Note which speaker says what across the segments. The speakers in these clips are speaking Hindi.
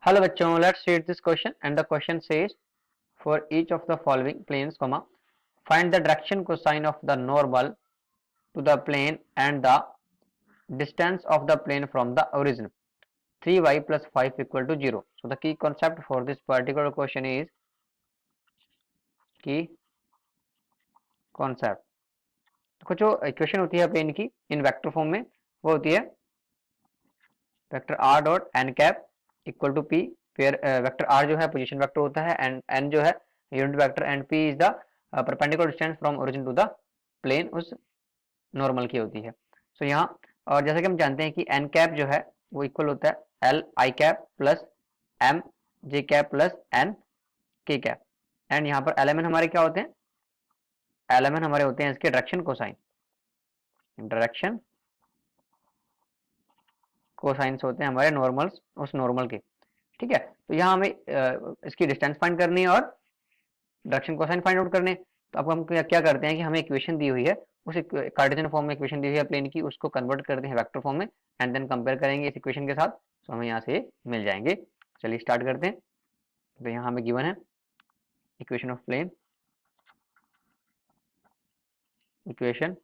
Speaker 1: Hello बच्चों, let's read this question and the question says for each of the following planes, find the direction cosine of the normal to the plane and the distance of the plane from the origin. 3y plus 5 equal to 0. So the key concept for this particular question is key concept. देखो जो इक्वेशन होती है प्लेन की इन वेक्टर फॉर्म में वो होती है vector R dot N cap equal to P, फिर वेक्टर आर जो है पोजीशन वेक्टर होता है एंड एन जो है unit vector and P is the perpendicular distance from origin to the plane उस नॉर्मल की होती है। सो यहाँ और जैसा कि हम जानते हैं कि एन कैप जो है वो इक्वल होता है L I cap plus M J cap plus N K cap and यहाँ पर एलिमेंट हमारे क्या होते हैं, एलिमेंट हमारे होते हैं इसके डायरेक्शन कोसाइन, डायरेक्शन कोसाइंस होते हैं हमारे नॉर्मल्स उस नॉर्मल के। ठीक है, तो यहाँ हमें इसकी डिस्टेंस फाइंड करनी है और डायरेक्शन कोसाइन फाइंड आउट करने। तो अब हम क्या करते हैं कि हमें इक्वेशन दी हुई है, उस कार्टेशियन फॉर्म में इक्वेशन दी हुई है प्लेन की, उसको कन्वर्ट करते हैं वेक्टर फॉर्म में एंड देन कंपेयर करेंगे इस इक्वेशन के साथ, तो हमें यहाँ से मिल जाएंगे। चलिए स्टार्ट करते हैं। तो यहाँ हमें गिवन है equation of plane, equation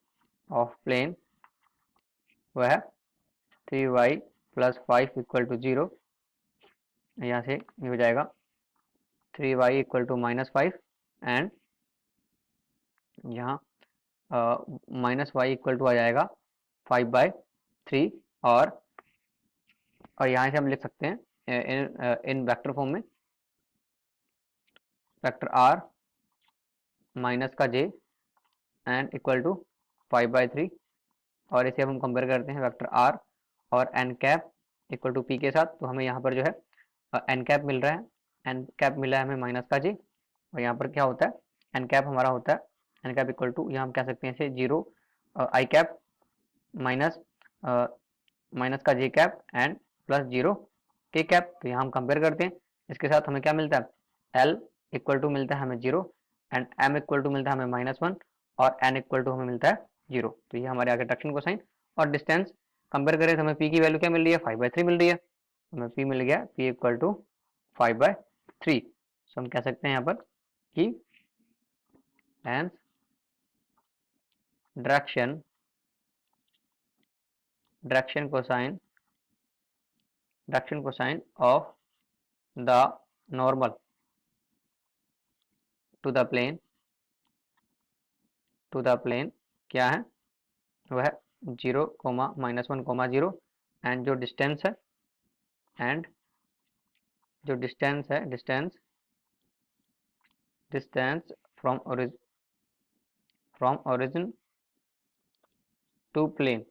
Speaker 1: of plane वह है 3y प्लस 5 इक्वल टू 0। यहाँ से ये हो जाएगा 3y इक्वल टू -5 एंड यहाँ -y इक्वल टू आ जाएगा 5/3 और यहाँ से हम लिख सकते हैं इन वेक्टर फॉर्म में वेक्टर r माइनस का j एंड इक्वल टू 5/3 और इसे हम कंपेयर करते हैं वेक्टर r और n cap equal to p के साथ। तो हमें यहाँ पर जो है n कैप मिल रहा है, n कैप मिला है हमें माइनस का j और यहाँ पर क्या होता है n कैप हमारा होता है n कैप इक्वल टू यहाँ हम कह सकते हैं इसे 0 i कैप माइनस माइनस का j cap and plus 0 k cap. तो यहाँ हम कंपेयर करते हैं, इसके साथ हमें क्या मिलता है l इक्वल टू मिलता है हमें 0 एंड m इक्वल टू मिलता है हमें -1 और n इक्वल टू हमें मिलता है 0। तो ये हमारे आगे डायरेक्शन कोसाइन और डिस्टेंस कंपेयर करें तो हमें p की वैल्यू क्या मिल रही है 5/3 मिल रही है, हमें p मिल गया p इक्वल टू 5/3। सो हम कह सकते हैं यहाँ पर कि hence direction cosine of the normal to the plane क्या है, वह 0, -1, 0 एंड जो डिस्टेंस है एंड जो डिस्टेंस है distance from origin to plane,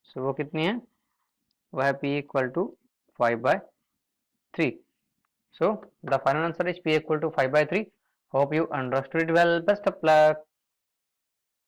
Speaker 1: so वो कितनी है, वह p equal to 5/3। So the final answer is p equal to 5/3. Hope you understood it well. Best of luck.